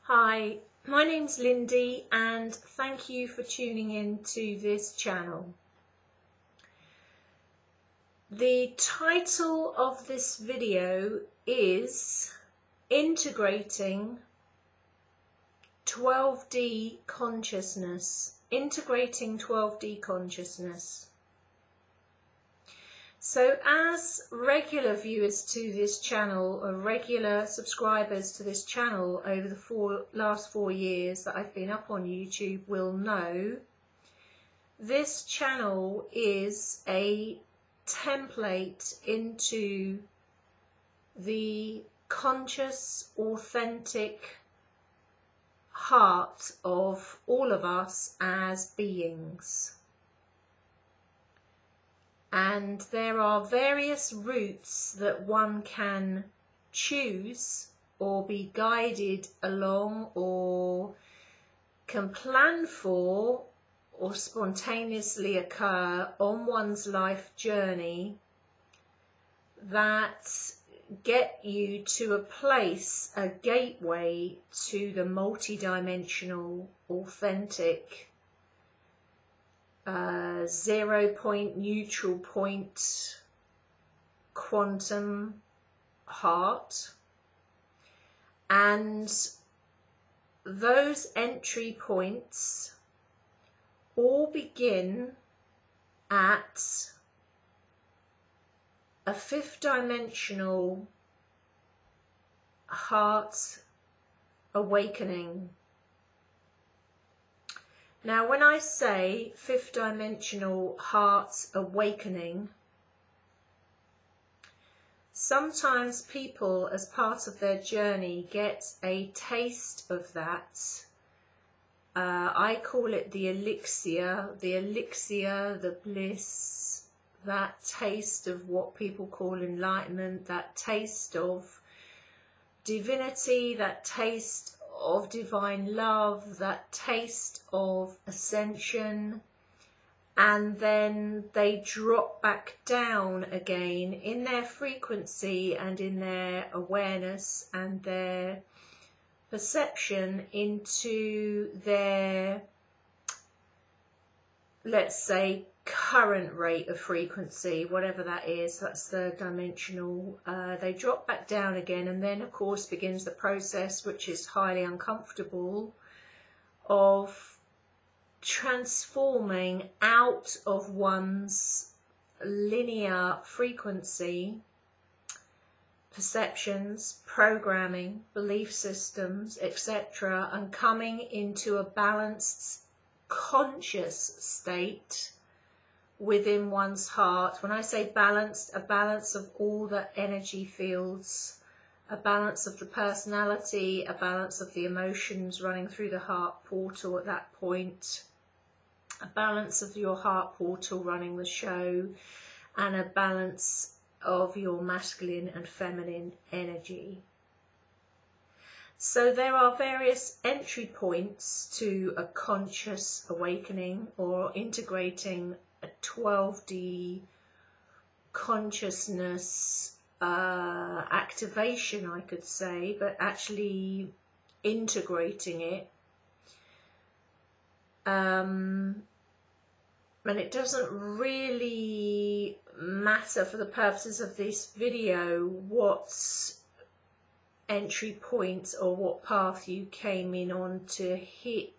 Hi, my name's Lindy and thank you for tuning in to this channel. The title of this video is Integrating 12D Consciousness. Integrating 12D Consciousness. So as regular viewers to this channel, or regular subscribers to this channel over the last 4 years that I've been up on YouTube will know, this channel is a template into the conscious, authentic heart of all of us as beings. And there are various routes that one can choose or be guided along or can plan for or spontaneously occur on one's life journey that get you to a place, a gateway to the multidimensional, authentic, 0 point, neutral point, quantum heart. And those entry points all begin at a 5th dimensional heart awakening. Now, when I say 5th dimensional heart awakening, sometimes people, as part of their journey, get a taste of that. I call it the elixir, the bliss, that taste of what people call enlightenment, that taste of divinity, that taste of divine love, that taste of ascension, and then they drop back down again in their frequency and in their awareness and their perception into their, let's say, current rate of frequency, whatever that is. That's the dimensional. They drop back down again, and then of course begins the process, which is highly uncomfortable, of transforming out of one's linear frequency, perceptions, programming, belief systems, etc., and coming into a balanced conscious state within one's heart. When I say balanced, a balance of all the energy fields, a balance of the personality, a balance of the emotions running through the heart portal at that point, a balance of your heart portal running the show, and a balance of your masculine and feminine energy. So there are various entry points to a conscious awakening or integrating a 12D consciousness activation, I could say, but actually integrating it. And it doesn't really matter for the purposes of this video what entry point or what path you came in on to hit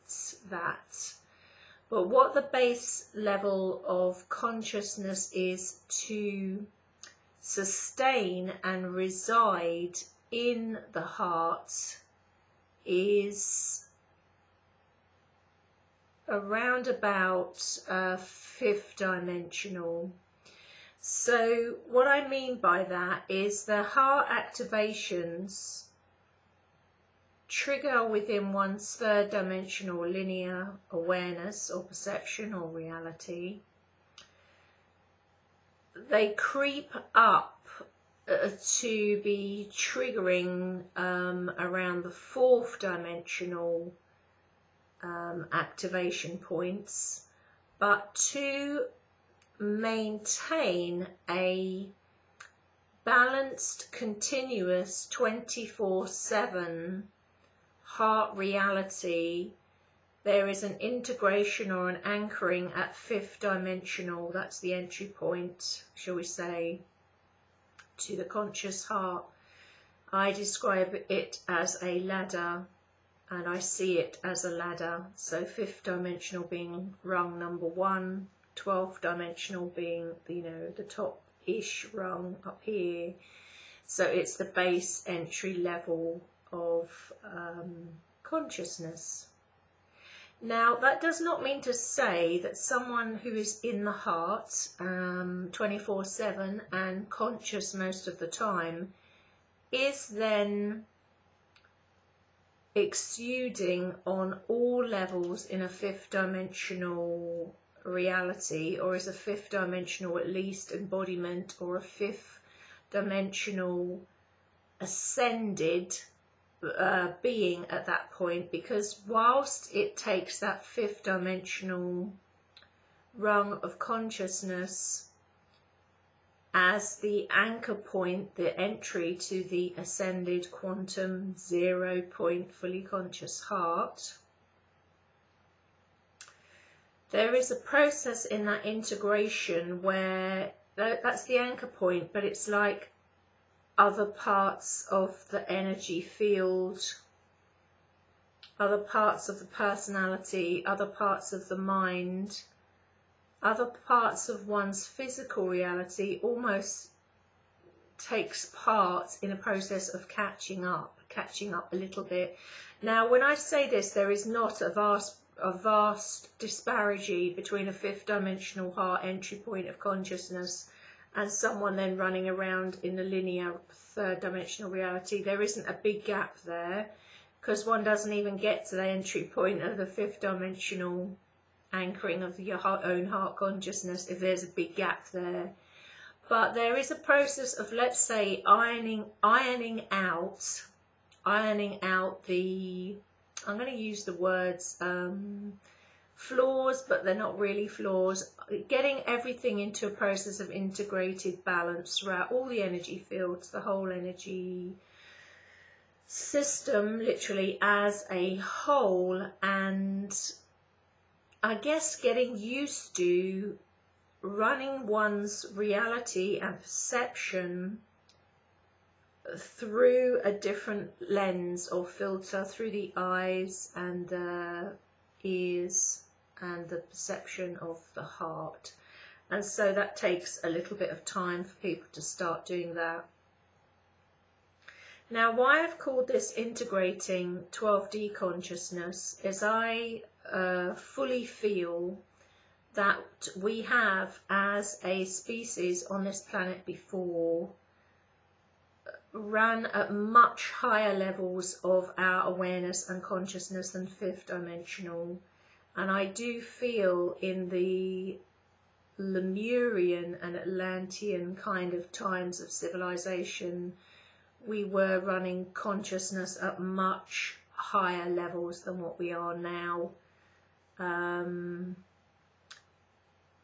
that. But what the base level of consciousness is to sustain and reside in the heart is around about 5th dimensional. So what I mean by that is the heart activations trigger within one's 3rd dimensional linear awareness or perception or reality. They creep up to be triggering around the 4th dimensional activation points, but to maintain a balanced, continuous 24/7 heart reality, there is an integration or an anchoring at 5th dimensional. That's the entry point, shall we say, to the conscious heart. I describe it as a ladder, and I see it as a ladder. So 5th dimensional being rung number 1, 12th dimensional being, you know, the top-ish rung up here. So it's the base entry level of consciousness. Now, that does not mean to say that someone who is in the heart 24/7 and conscious most of the time is then exuding on all levels in a 5th dimensional reality, or is a 5th dimensional at least embodiment, or a 5th dimensional ascended being at that point, because whilst it takes that 5th dimensional rung of consciousness as the anchor point, the entry to the ascended quantum 0 point fully conscious heart, there is a process in that integration where that's the anchor point, but it's like other parts of the energy field, other parts of the personality, other parts of the mind, other parts of one's physical reality almost takes part in a process of catching up a little bit. Now, when I say this, there is not a vast disparity between a 5th dimensional heart entry point of consciousness and someone then running around in the linear 3rd dimensional reality. There isn't a big gap there, because one doesn't even get to the entry point of the 5th dimensional anchoring of your own heart consciousness if there's a big gap there. But there is a process of, let's say, ironing out the, I'm going to use the words flaws, but they're not really flaws, getting everything into a process of integrated balance throughout all the energy fields, the whole energy system, literally as a whole, and I guess getting used to running one's reality and perception through a different lens or filter, through the eyes and the ears and the perception of the heart. And so that takes a little bit of time for people to start doing that. Now, why I've called this integrating 12D consciousness is I fully feel that we have, as a species on this planet before, ran at much higher levels of our awareness and consciousness than 5th dimensional. And I do feel in the Lemurian and Atlantean kind of times of civilization, we were running consciousness at much higher levels than what we are now.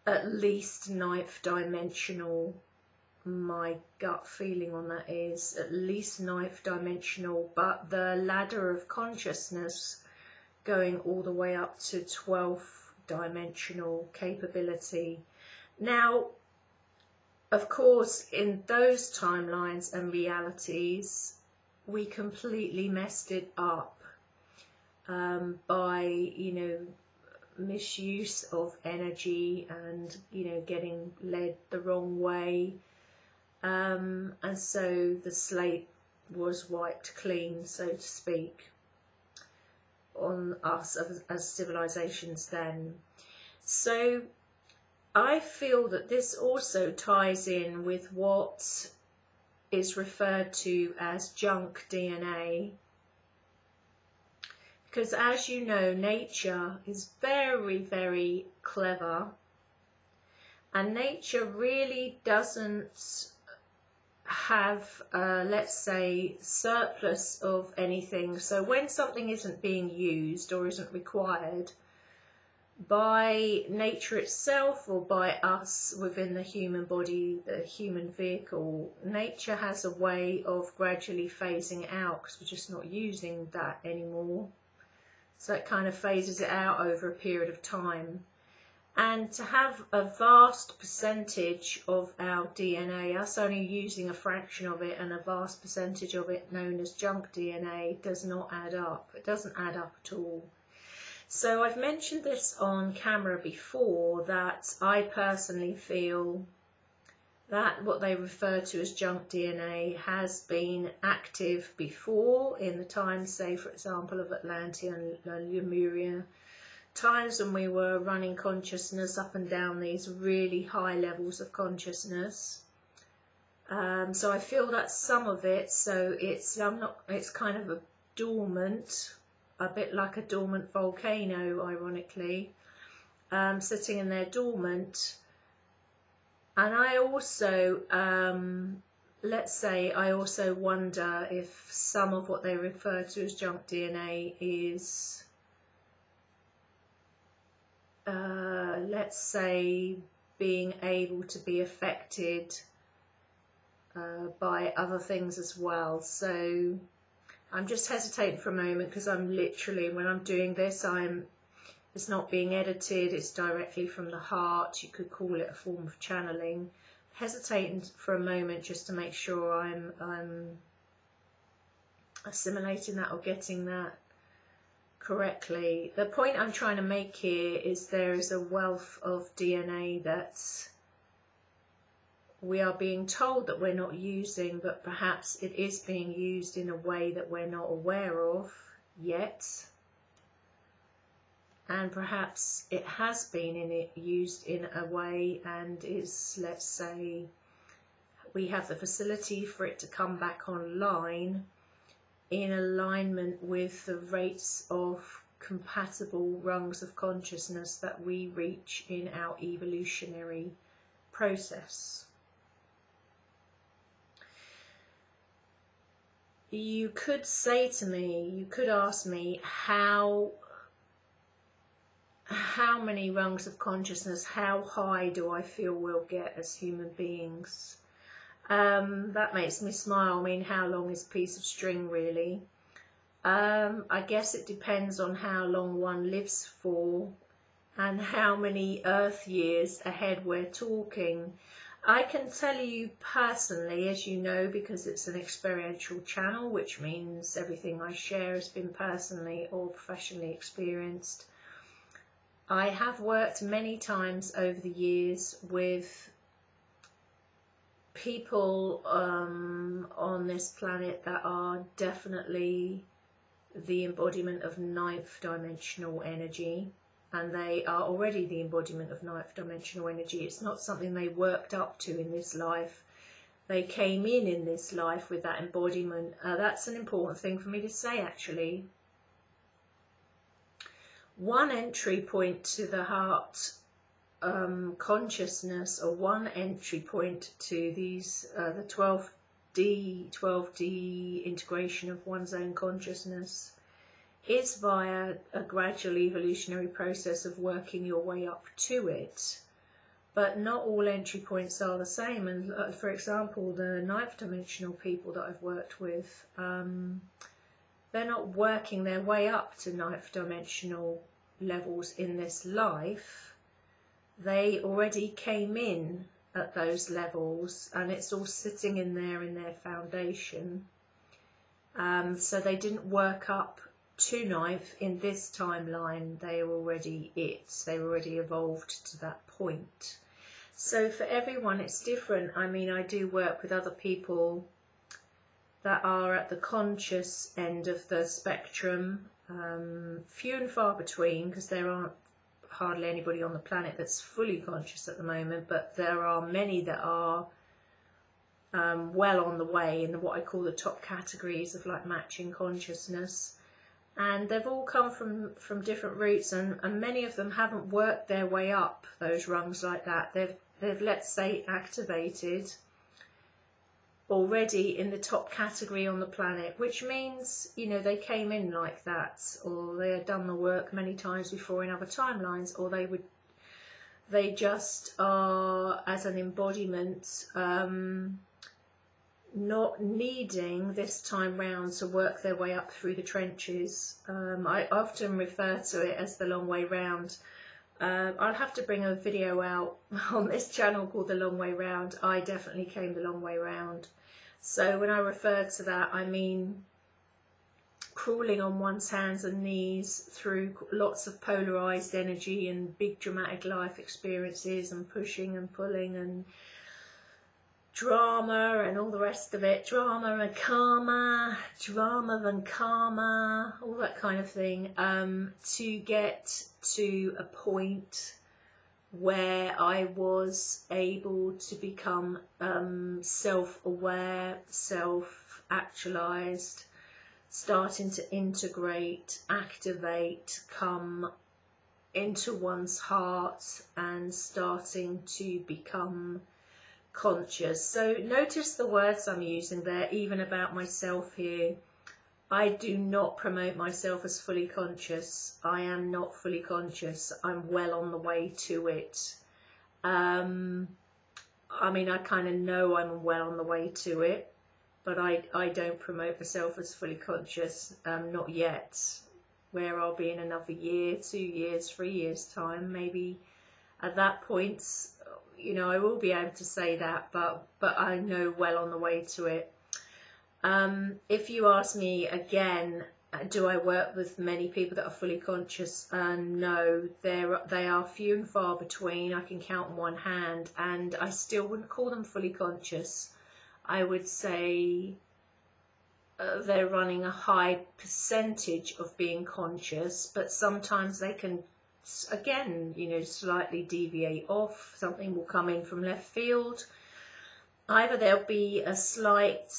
At least 9th dimensional, my gut feeling on that is at least 9th dimensional, but the ladder of consciousness going all the way up to 12th dimensional capability. Now, of course, in those timelines and realities, we completely messed it up by, you know, misuse of energy and, you know, getting led the wrong way. And so the slate was wiped clean, so to speak, on us as civilizations then. So I feel that this also ties in with what is referred to as junk DNA, because, as you know, nature is very, very clever, and nature really doesn't have, let's say, surplus of anything. So when something isn't being used or isn't required, by nature itself or by us within the human body, the human vehicle, nature has a way of gradually phasing out because we're just not using that anymore. So it kind of phases it out over a period of time. And to have a vast percentage of our DNA, us only using a fraction of it, and a vast percentage of it known as junk DNA, does not add up. It doesn't add up at all. So I've mentioned this on camera before, that I personally feel that what they refer to as junk DNA has been active before in the times, say for example, of Atlantia and Lemuria, times when we were running consciousness up and down these really high levels of consciousness. So I feel that's some of it. So it's kind of a dormant, a bit like a dormant volcano, ironically, sitting in there dormant. And I also, let's say, I also wonder if some of what they refer to as junk DNA is, let's say, being able to be affected by other things as well. So I'm just hesitating for a moment because I'm literally, when I'm doing this, it's not being edited, it's directly from the heart. You could call it a form of channeling. Hesitating for a moment just to make sure I'm assimilating that or getting that correctly. The point I'm trying to make here is there is a wealth of DNA that we are being told that we're not using, but perhaps it is being used in a way that we're not aware of yet. And perhaps it has been used in a way and is, let's say, we have the facility for it to come back online in alignment with the rates of compatible rungs of consciousness that we reach in our evolutionary process. You could say to me, you could ask me, how many rungs of consciousness, how high do I feel we'll get as human beings? That makes me smile. I mean, how long is a piece of string, really? I guess it depends on how long one lives for and how many Earth years ahead we're talking. I can tell you personally, as you know, because it's an experiential channel, which means everything I share has been personally or professionally experienced. I have worked many times over the years with people on this planet that are definitely the embodiment of 9th dimensional energy, and they are already the embodiment of 9th dimensional energy. It's not something they worked up to in this life. They came in this life with that embodiment. That's an important thing for me to say, actually. One entry point to the heart consciousness, or one entry point to these the 12D integration of one's own consciousness, is via a gradual evolutionary process of working your way up to it. But not all entry points are the same. And for example, the 9th dimensional people that I've worked with, they're not working their way up to 9th dimensional levels in this life. They already came in at those levels, and it's all sitting in their foundation. So they didn't work up to 9th in this timeline. They were already they were already evolved to that point. So for everyone it's different. I mean, I do work with other people that are at the conscious end of the spectrum, few and far between, because there aren't hardly anybody on the planet that's fully conscious at the moment, but there are many that are well on the way in what I call the top categories of like matching consciousness. And they've all come from different routes, and many of them haven't worked their way up those rungs like that. They've let's say activated already in the top category on the planet, which means, you know, they came in like that, or they had done the work many times before in other timelines, or they just are as an embodiment, not needing this time round to work their way up through the trenches. I often refer to it as the long way round. I'll have to bring a video out on this channel called The Long Way Round. I definitely came the long way round. So when I refer to that, I mean crawling on one's hands and knees through lots of polarized energy and big dramatic life experiences, and pushing and pulling and drama and all the rest of it, drama and karma, all that kind of thing, to get to a point where I was able to become self-aware, self-actualized, starting to integrate, activate, come into one's heart, and starting to become conscious. So notice the words I'm using there, even about myself here. I do not promote myself as fully conscious. I am not fully conscious. I'm well on the way to it. I mean, I kind of know I'm well on the way to it, but I don't promote myself as fully conscious, not yet. Where I'll be in another year, 2 years, 3 years time, maybe at that point, you know, I will be able to say that, but I know well on the way to it. If you ask me again, do I work with many people that are fully conscious? No, they are few and far between. I can count on one hand, and I still wouldn't call them fully conscious. I would say they're running a high percentage of being conscious, but sometimes they can, again, you know, slightly deviate off. Something will come in from left field. Either there'll be a slight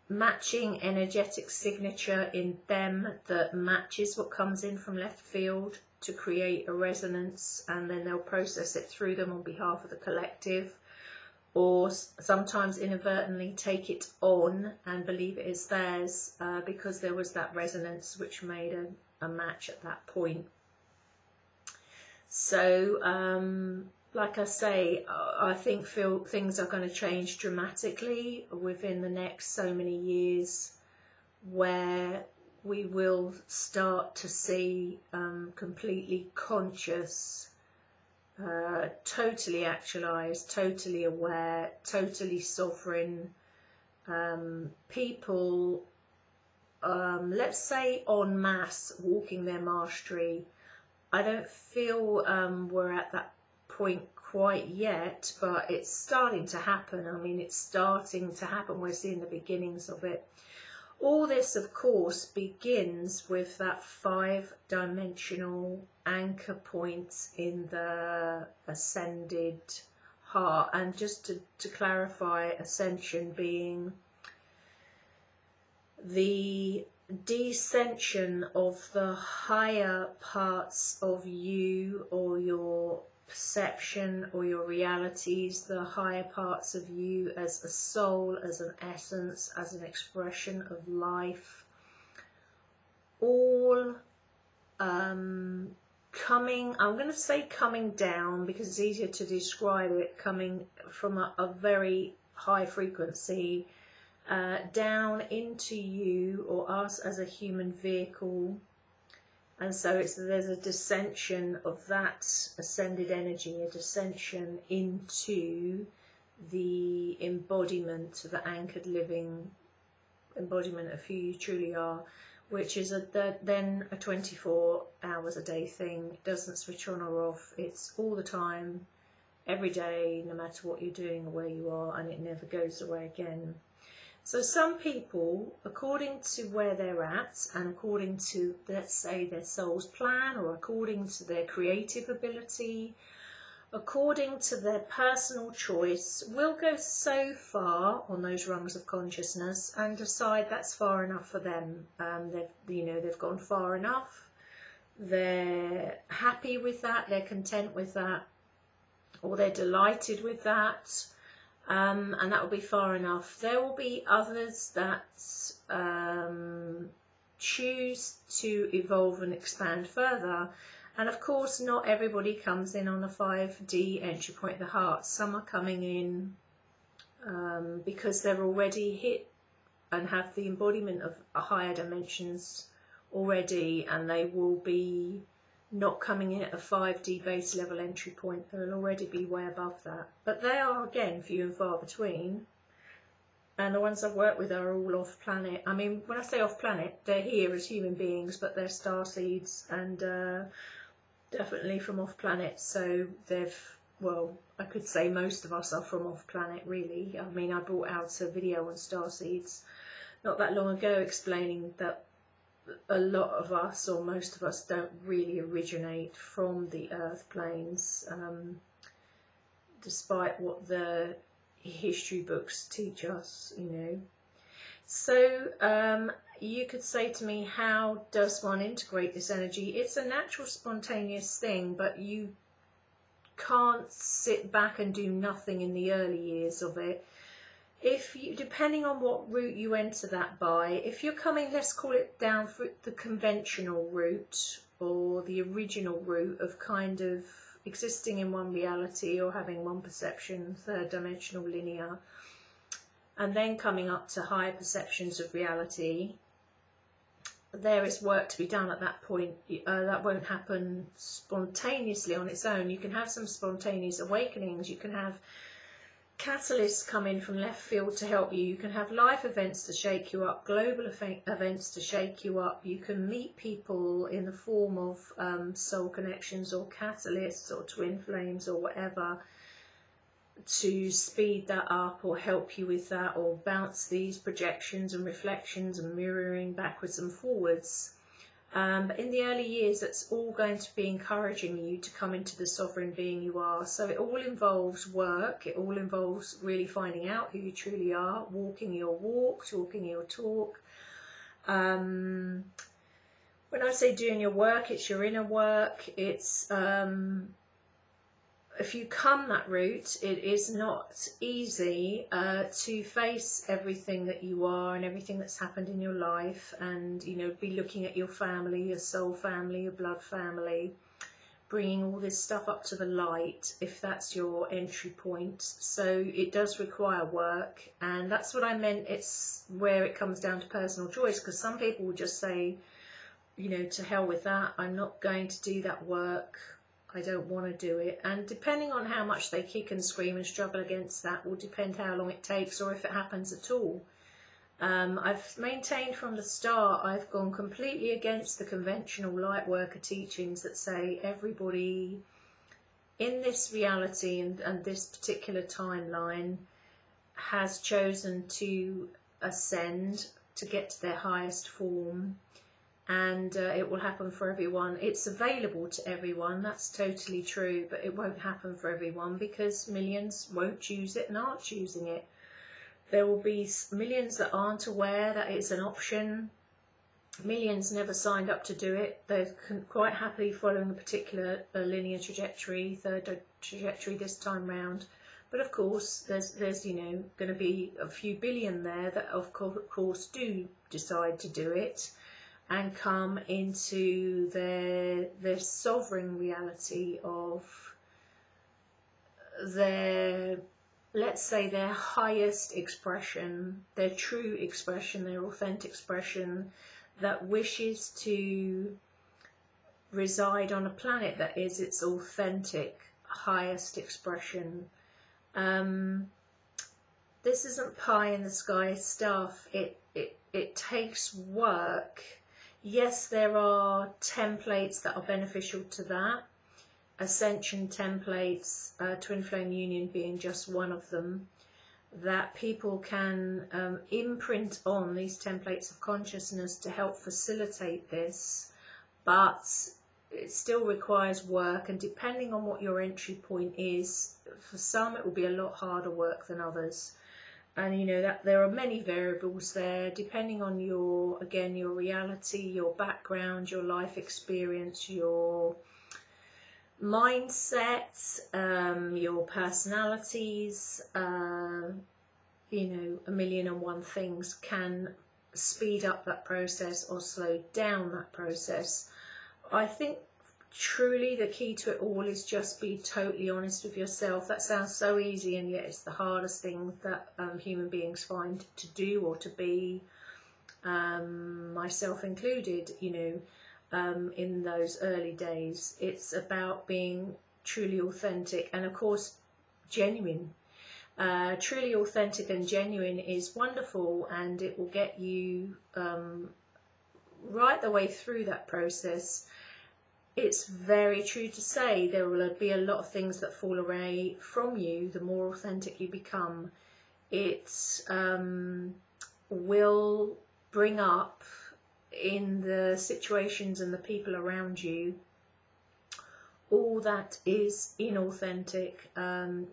matching energetic signature in them that matches what comes in from left field to create a resonance, and then they'll process it through them on behalf of the collective, or sometimes inadvertently take it on and believe it is theirs because there was that resonance which made a match at that point. So like I say, I think things are going to change dramatically within the next so many years, where we will start to see completely conscious, totally actualized, totally aware, totally sovereign people, let's say en masse, walking their mastery. I don't feel we're at that point quite yet, but it's starting to happen. I mean, it's starting to happen. We're seeing the beginnings of it. All this, of course, begins with that 5-dimensional anchor point in the ascended heart. And just to clarify, ascension being the descension of the higher parts of you, or your perception or your realities, the higher parts of you as a soul, as an essence, as an expression of life, all coming, I'm going to say coming down because it's easier to describe it, coming from a very high frequency down into you or us as a human vehicle. And so there's a descension of that ascended energy, a descension into the embodiment, the anchored living embodiment of who you truly are, which is then a 24 hours a day thing. It doesn't switch on or off. It's all the time, every day, no matter what you're doing or where you are, and it never goes away again. So some people, according to where they're at and according to, let's say, their soul's plan, or according to their creative ability, according to their personal choice, will go so far on those rungs of consciousness and decide that's far enough for them. They've gone far enough. They're happy with that. They're content with that, or they're delighted with that. and that will be far enough. There will be others that choose to evolve and expand further, and of course not everybody comes in on a 5D entry point of the heart. Some are coming in because they're already hit and have the embodiment of a higher dimensions already, and they will be not coming in at a 5D base level entry point. They'll already be way above that, but they are again few and far between, and the ones I've worked with are all off planet. I mean, when I say off planet, they're here as human beings, but they're star seeds and definitely from off planet. So well, I could say most of us are from off planet, really. I mean, I brought out a video on star seeds not that long ago explaining that a lot of us, or most of us, don't really originate from the earth planes, despite what the history books teach us, you know. So you could say to me, how does one integrate this energy? It's a natural, spontaneous thing, but you can't sit back and do nothing in the early years of it. If you, depending on what route you enter that by, if you're coming, let's call it down for the conventional route or the original route of kind of existing in one reality or having one perception, third dimensional linear, and then coming up to higher perceptions of reality, there is work to be done at that point. That won't happen spontaneously on its own. You can have some spontaneous awakenings, you can have catalysts come in from left field to help you, you can have life events to shake you up, global events to shake you up, you can meet people in the form of soul connections or catalysts or twin flames or whatever to speed that up or help you with that, or bounce these projections and reflections and mirroring backwards and forwards. But in the early years, that's all going to be encouraging you to come into the sovereign being you are. So it all involves work, it all involves really finding out who you truly are, walking your walk, talking your talk. When I say doing your work, it's your inner work. It's if you come that route, it is not easy to face everything that you are and everything that's happened in your life, and, you know, be looking at your family, your soul family, your blood family, bringing all this stuff up to the light if that's your entry point. So it does require work, and that's what I meant. It's where it comes down to personal choice, because some people will just say, you know, to hell with that, I'm not going to do that work, I don't want to do it. And depending on how much they kick and scream and struggle against that will depend how long it takes, or if it happens at all. I've maintained from the start, I've gone completely against the conventional light worker teachings that say everybody in this reality and this particular timeline has chosen to ascend, to get to their highest form, and it will happen for everyone. It's available to everyone, that's totally true, but it won't happen for everyone because millions won't choose it and aren't choosing it. There will be millions that aren't aware that it's an option. Millions never signed up to do it. They're quite happily following a particular linear trajectory, third trajectory this time round. But of course, there's you know, going to be a few billion there that of course do decide to do it and come into their sovereign reality of their, let's say, their highest expression, their true expression, their authentic expression that wishes to reside on a planet that is its authentic highest expression. This isn't pie in the sky stuff. It takes work. Yes, there are templates that are beneficial to that. Ascension templates, Twin Flame Union being just one of them, that people can imprint on these templates of consciousness to help facilitate this, but it still requires work, and depending on what your entry point is, for some it will be a lot harder work than others. And you know that there are many variables there, depending on your, again, your reality, your background, your life experience, your mindset, your personalities, you know, 1,000,001 things can speed up that process or slow down that process. I think truly the key to it all is just be totally honest with yourself. That sounds so easy, and yet it's the hardest thing that human beings find to do or to be, myself included, you know, in those early days. It's about being truly authentic and, of course, genuine. Truly authentic and genuine is wonderful, and it will get you right the way through that process. It's very true to say there will be a lot of things that fall away from you the more authentic you become. It will bring up in the situations and the people around you all that is inauthentic,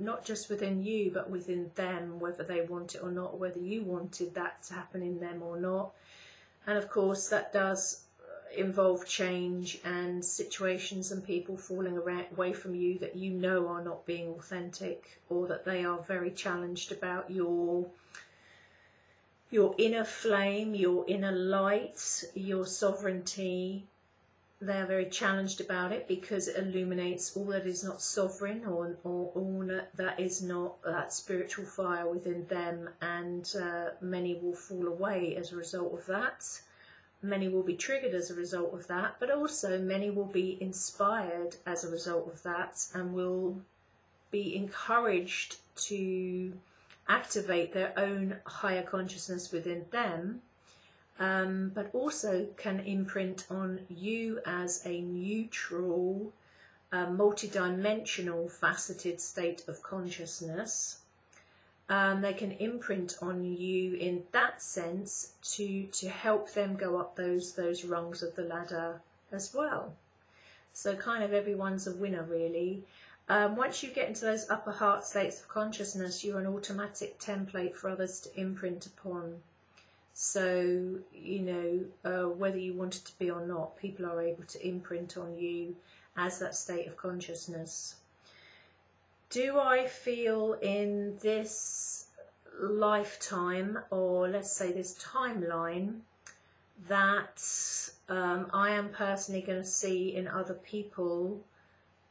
not just within you but within them, whether they want it or not, whether you wanted that to happen in them or not. And of course that does involve change and situations and people falling away from you that you know are not being authentic, or that they are very challenged about your inner flame, your inner light, your sovereignty. They are very challenged about it because it illuminates all that is not sovereign, or all that is not that spiritual fire within them, and many will fall away as a result of that. Many will be triggered as a result of that, but also many will be inspired as a result of that and will be encouraged to activate their own higher consciousness within them. But also can imprint on you as a neutral, multidimensional, faceted state of consciousness. They can imprint on you in that sense to help them go up those rungs of the ladder as well. So kind of everyone's a winner, really. Once you get into those upper heart states of consciousness, you're an automatic template for others to imprint upon. So, you know, whether you want it to be or not, people are able to imprint on you as that state of consciousness. Do I feel in this lifetime, or let's say this timeline, that I am personally going to see in other people,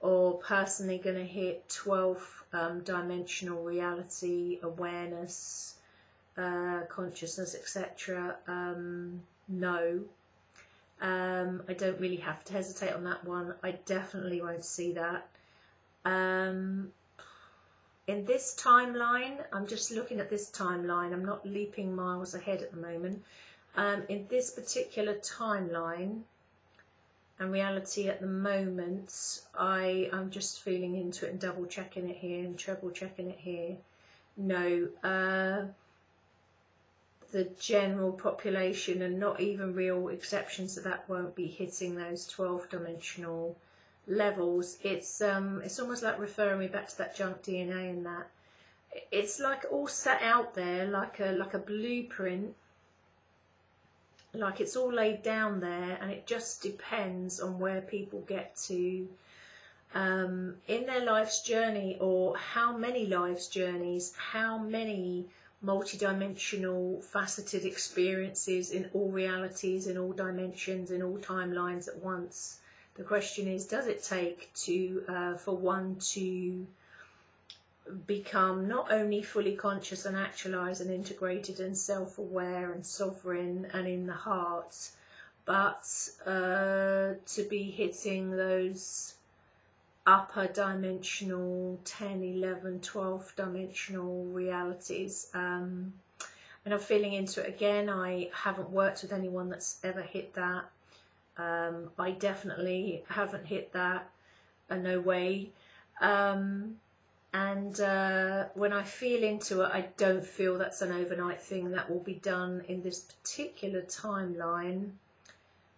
or personally going to hit 12 dimensional reality, awareness, consciousness, etc.? No. I don't really have to hesitate on that one. I definitely won't see that. In this timeline, I'm just looking at this timeline, I'm not leaping miles ahead at the moment. In this particular timeline and reality at the moment, I'm just feeling into it and double checking it here and treble checking it here. No, the general population, and not even real exceptions to that, won't be hitting those 12 dimensional levels. It's almost like referring me back to that junk DNA, and that it's like all set out there like a blueprint, like it's all laid down there, and it just depends on where people get to in their life's journey, or how many life's journeys, how many multidimensional faceted experiences in all realities, in all dimensions, in all timelines at once. The question is, does it take for one to become not only fully conscious and actualized and integrated and self-aware and sovereign and in the heart, but to be hitting those upper dimensional 10, 11, 12 dimensional realities? And I'm feeling into it again. I haven't worked with anyone that's ever hit that. I definitely haven't hit that, no way. And when I feel into it, I don't feel that's an overnight thing. That will be done in this particular timeline,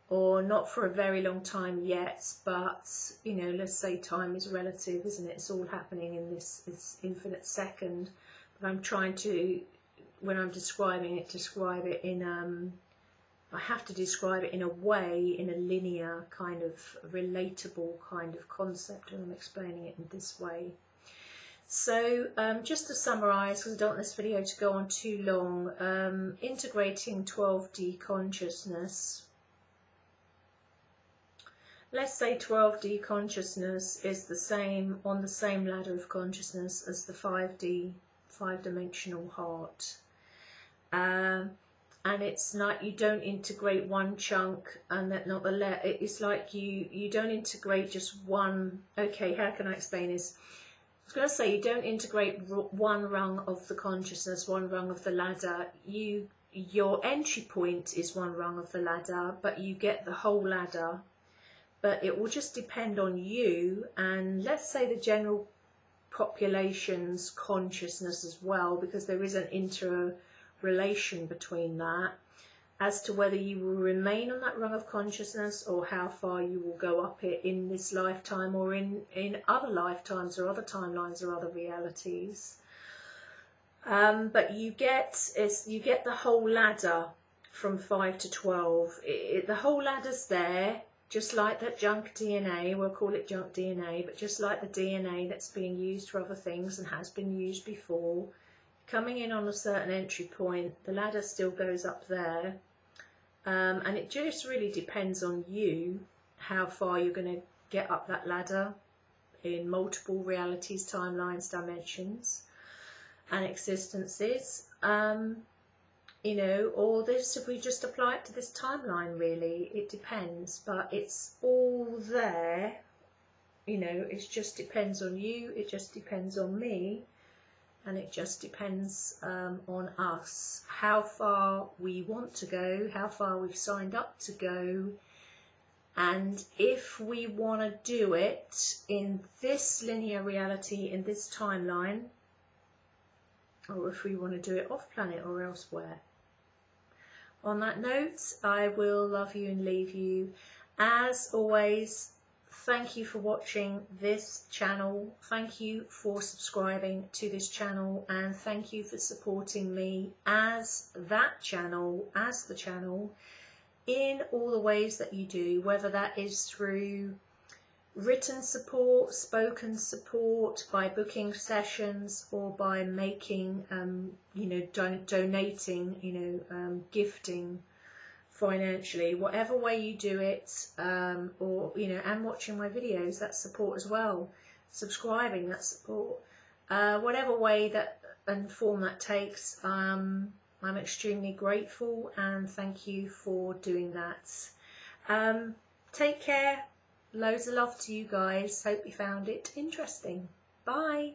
or not for a very long time yet, but, you know, let's say time is relative, isn't it? It's all happening in this infinite second. But I'm trying to, when I'm describing it, describe it in I have to describe it in a way, in a linear kind of relatable kind of concept when I'm explaining it in this way. So just to summarise, because I don't want this video to go on too long, integrating 12D consciousness. Let's say 12D consciousness is the same, on the same ladder of consciousness as the 5D, 5-dimensional heart. And it's like you don't integrate one chunk and that not the it's like you don't integrate just one. Okay, how can I explain this? I was going to say you don't integrate one rung of the consciousness, one rung of the ladder. Your entry point is one rung of the ladder, but you get the whole ladder. But it will just depend on you, and let's say the general population's consciousness as well, because there is an interrelation between that, as to whether you will remain on that rung of consciousness or how far you will go up it in this lifetime or in other lifetimes or other timelines or other realities. But you get the whole ladder from 5 to 12. The whole ladder's there, just like that junk DNA. We'll call it junk DNA, but just like the DNA that's being used for other things and has been used before, coming in on a certain entry point, the ladder still goes up there. And it just really depends on you how far you're going to get up that ladder in multiple realities, timelines, dimensions and existences. You know, or this, if we just apply it to this timeline, really, it depends, but it's all there. You know, it just depends on you, it just depends on me, and it just depends on us, how far we want to go, how far we've signed up to go, and if we want to do it in this linear reality, in this timeline, or if we want to do it off planet or elsewhere. On that note, I will love you and leave you. As always, thank you for watching this channel. Thank you for subscribing to this channel, and thank you for supporting me as that channel, as the channel, in all the ways that you do, whether that is through written support, spoken support, by booking sessions, or by making, you know, donating, you know, gifting financially, whatever way you do it, or, you know, and watching my videos, that's support as well. Subscribing, that's support. Whatever way that and form that takes, I'm extremely grateful, and thank you for doing that. Take care. Loads of love to you guys. Hope you found it interesting. Bye.